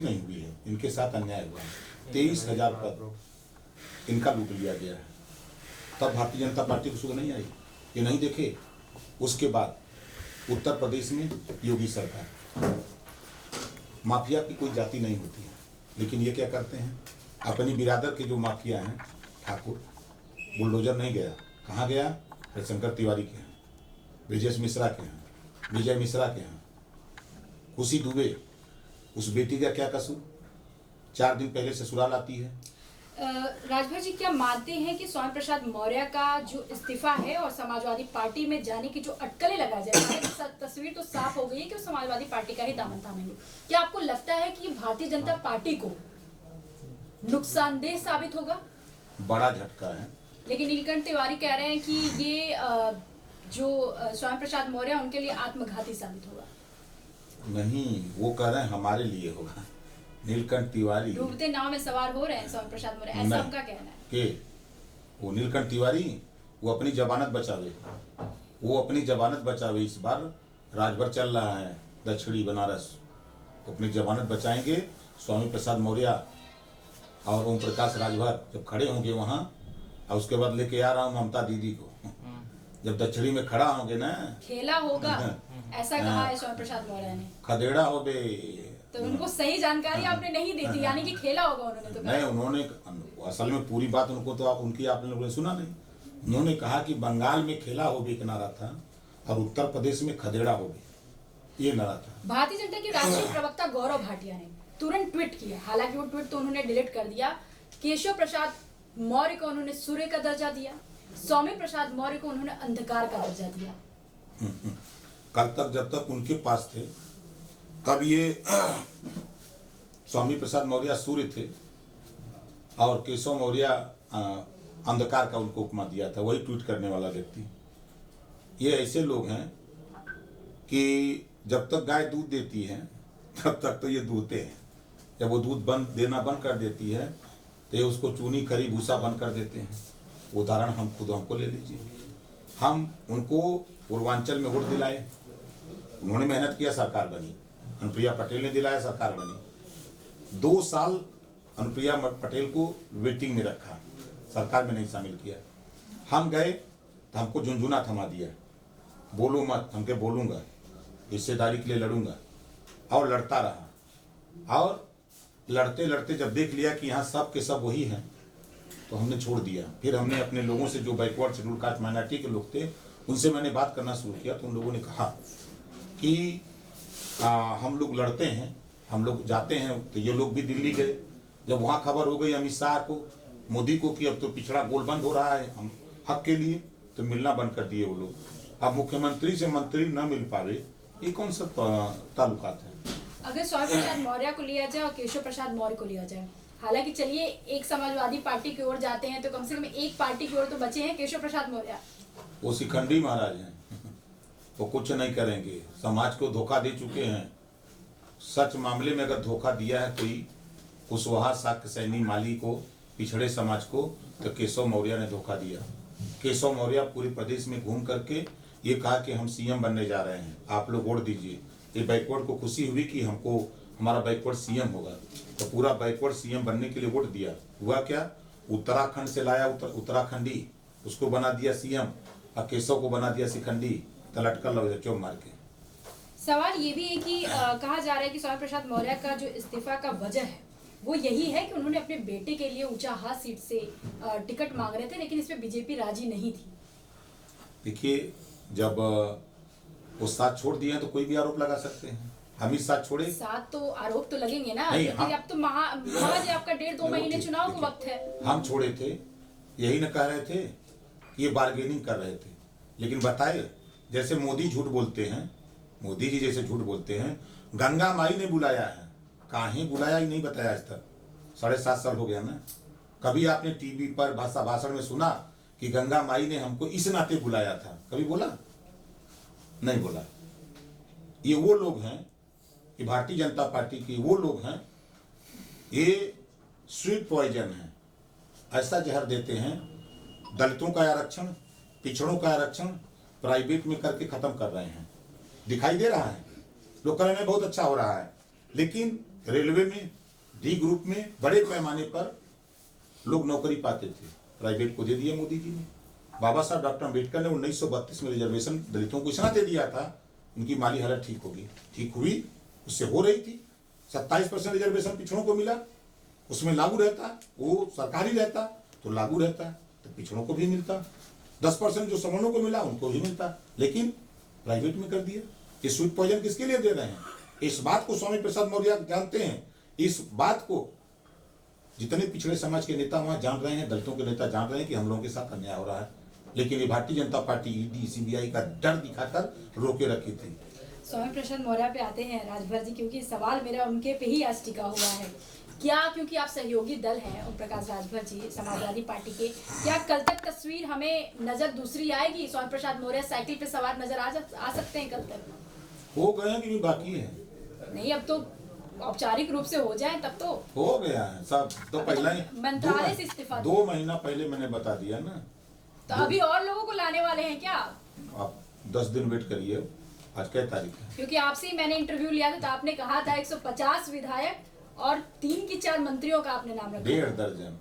नहीं हुई है, इनके साथ अन्याय हुआ है। 23,000 पद इनका लूट लिया गया है। तब भारतीय जनता पार्टी को सुध नहीं आई, ये नहीं देखे। उसके बाद उत्तर प्रदेश में योगी सरकार, माफिया की कोई जाति नहीं होती है, लेकिन ये क्या करते हैं, अपनी बिरादर के जो माफिया हैं ठाकुर, बुलडोजर नहीं गया, कहाँ गया, रविशंकर तिवारी के यहाँ, ब्रिजेश मिश्रा के यहाँ, विजय मिश्रा के यहाँ, खुशी दुबे, उस बेटी का क्या कसूर, 4 दिन पहले ससुराल आती है। राजभर जी, क्या मानते हैं कि स्वामी प्रसाद मौर्य का जो इस्तीफा है और समाजवादी पार्टी में जाने की जो अटकलें लगाई जा रही है, तस्वीर तो साफ हो गई है कि वो समाजवादी पार्टी का ही दामन थामेंगे। क्या आपको लगता है कि भारतीय जनता पार्टी को नुकसानदेह साबित होगा? बड़ा झटका है। लेकिन नीलकंठ तिवारी कह रहे हैं कि ये जो स्वामी प्रसाद मौर्य उनके लिए आत्मघाती साबित होगा। नहीं, वो कह रहे हैं हमारे लिए होगा। नीलकंठ तिवारी डूबते नाव में सवार हो रहे हैं स्वामी प्रसाद मौर्य, ऐसा उनका कहना है। के वो नीलकंठ तिवारी वो अपनी जमानत बचावे, वो अपनी जमानत बचावे। इस बार राजभर चल रहा है दक्षिणी बनारस, अपनी जमानत बचाएंगे। स्वामी प्रसाद मौर्य और ओम प्रकाश राजभर जब खड़े होंगे वहाँ, और उसके बाद लेके आ रहा हूँ ममता दीदी को, जब दक्षिणी में खड़ा होंगे ना, खेला होगा, ऐसा कहा है स्वामी प्रसाद मौर्य ने। खदेड़ा हो बे। तो उनको सही जानकारी आपने नहीं दी थी, यानी कि खेला होगा उन्होंने तो। नहीं, उन्होंने असल में पूरी बात उनको तो उनकी आपने लोगों ने सुना नहीं। उन्होंने कहा कि बंगाल में खेला हो बे एक नारा था और उत्तर प्रदेश में खदेड़ा हो बे, ये नारा था। भारतीय जनता के राष्ट्रीय प्रवक्ता गौरव भाटिया ने तुरंत ट्वीट किया, हालांकि वो ट्वीट तो उन्होंने डिलीट कर दिया। केशव प्रसाद मौर्य को उन्होंने सूर्य का दर्जा दिया, स्वामी प्रसाद मौर्य को उन्होंने अंधकार का दर्जा दिया। कल तक जब तक उनके पास थे तब ये स्वामी प्रसाद मौर्य सूर्य थे और केशव मौर्य अंधकार का उनको उपमा दिया था, वही ट्वीट करने वाला व्यक्ति। ये ऐसे लोग हैं कि जब तक गाय दूध देती है तब तक तो ये दूहते हैं, जब वो दूध देना बंद कर देती है तो ये उसको चूनी खरी भूसा बंद कर देते हैं। उदाहरण हमको ले लीजिए। हम उनको पूर्वांचल में वोट दिलाए, उन्होंने मेहनत किया, सरकार बनी। अनुप्रिया पटेल ने दिलाया, सरकार बनी। 2 साल अनुप्रिया पटेल को वेटिंग में रखा, सरकार में नहीं शामिल किया। हम गए तो हमको झुंझुना थमा दिया, बोलो मत, हमके बोलूँगा, हिस्सेदारी के लिए लड़ूंगा, और लड़ता रहा। और लड़ते लड़ते जब देख लिया कि यहाँ सब के सब वही हैं, तो हमने छोड़ दिया। फिर हमने अपने लोगों से, जो बैकवर्ड शेड्यूल कास्ट माइनॉरिटी के लोग थे, उनसे मैंने बात करना शुरू किया। तो उन लोगों ने कहा कि हम लोग लड़ते हैं, हम लोग जाते हैं। तो ये लोग भी दिल्ली गए, जब वहाँ खबर हो गई अमित शाह को, मोदी को, कि अब तो पिछड़ा गोल बंद हो रहा है हम हक के लिए, तो मिलना बंद कर दिए वो लोग। अब मुख्यमंत्री से मंत्री न मिल पावे, ये कौन सा ताल्लुकात है? अगर स्वामी प्रसाद मौर्य को लिया जाए और केशव प्रसाद मौर्य को लिया जाए, हालांकि चलिए एक समाजवादी पार्टी की ओर जाते हैं तो कम से कम एक पार्टी की ओर तो बचे हैं केशव प्रसाद मौर्य। वो शिखंडी महाराज हैं, वो कुछ नहीं करेंगे, समाज को धोखा दे चुके हैं। सच मामले में अगर धोखा दिया है कोई कुशवाहा, शाक्य, सैनी, माली को, पिछड़े समाज को, तो केशव मौर्य ने धोखा दिया। केशव मौर्य पूरे प्रदेश में घूम करके ये कहा कि हम सीएम बनने जा रहे हैं, आप लोग वोट दीजिए। ये बैकवर्ड को खुशी हुई कि हमको हमारा बैकवर्ड सीएम होगा, तो पूरा बैकवर्ड सीएम बनने के लिए वोट दिया। हुआ क्या, उत्तराखंड से लाया उत्तराखंडी, उसको बना दिया सीएम, और केशव को बना दिया शिखंडी, तो लटका लग चो मार के। सवाल ये भी है कि कहा जा रहा है कि स्वामी प्रसाद मौर्य का जो इस्तीफा का वजह है वो यही है कि उन्होंने अपने बेटे के लिए ऊंचा हाथ सीट से टिकट मांग रहे थे, लेकिन इसमें बीजेपी राजी नहीं थी। देखिए, जब वो साथ छोड़ दिए तो कोई भी आरोप लगा सकते हैं। हम ही साथ छोड़े, साथ तो आरोप तो लगेंगे ना, नहीं, क्योंकि अब तो महाज आपका 1.5-2 महीने चुनाव का वक्त है। हम छोड़े थे, यही न कह रहे थे कि ये बार्गेनिंग कर रहे थे। लेकिन बताए, जैसे मोदी झूठ बोलते हैं, मोदी जी जैसे झूठ बोलते हैं, गंगा माई ने बुलाया है, काहे बुलाया ही नहीं बताया आज तक। 7.5 साल हो गया ना। कभी आपने टीवी पर भाषण में सुना कि गंगा माई ने हमको इस नाते बुलाया था? कभी बोला? नहीं बोला। ये वो लोग हैं कि भारतीय जनता पार्टी की वो लोग हैं, ये स्वीट पॉइजन है, ऐसा जहर देते हैं। दलितों का आरक्षण, पिछड़ों का आरक्षण प्राइवेट में करके खत्म कर रहे हैं। दिखाई दे रहा है, लोग कह रहे हैं बहुत अच्छा हो रहा है, लेकिन रेलवे में, डी ग्रुप में बड़े पैमाने पर लोग नौकरी पाते थे, प्राइवेट को दे दिया मोदी जी ने। बाबा साहब डॉक्टर अम्बेडकर ने 1932 में रिजर्वेशन दलितों को इसलिए दे दिया था, उनकी माली हालत ठीक होगी, ठीक हुई, उससे हो रही थी। 27% रिजर्वेशन पिछड़ों को मिला, उसमें लागू रहता, वो सरकारी रहता तो लागू रहता, तो पिछड़ों को भी मिलता। 10% जो सवर्णों को मिला उनको भी मिलता, लेकिन प्राइवेट में कर दिया। ये स्वीट पॉइजन किसके लिए दे रहे हैं? इस बात को स्वामी प्रसाद मौर्य जानते हैं, इस बात को जितने पिछड़े समाज के नेता वहां जान रहे हैं, दलितों के नेता जान रहे हैं कि हम लोगों के साथ अन्याय हो रहा है, लेकिन ये Bharatiya Janata party ED CBI का डर दिखाकर रोके रखी थी। स्वामी प्रसाद मौर्य पे आते हैं राजभर जी, क्योंकि सवाल मेरा उनके पे ही आज टिका हुआ है। क्या क्योंकि आप सहयोगी दल हैं ओम प्रकाश राजभर जी समाजवादी पार्टी के, क्या कल तक तस्वीर हमें नजर दूसरी आएगी? स्वामी प्रसाद मौर्य साइकिल पे सवार नजर आ सकते हैं कल तक? हो गए कि बाकी है? नहीं, अब तो औपचारिक रूप से हो जाए तब तो हो गया है सब, तो पहला ही मंत्रालय से इस्तीफा 2 महीना पहले मैंने बता दिया ना। तो अभी और लोगों को लाने वाले हैं क्या? आप 10 दिन वेट करिए। आज क्या तारीख है? क्योंकि आपसे ही मैंने इंटरव्यू लिया था तो आपने कहा था 150 विधायक और 3 की 4 मंत्रियों का आपने नाम रखा। 1.5 दर्जन।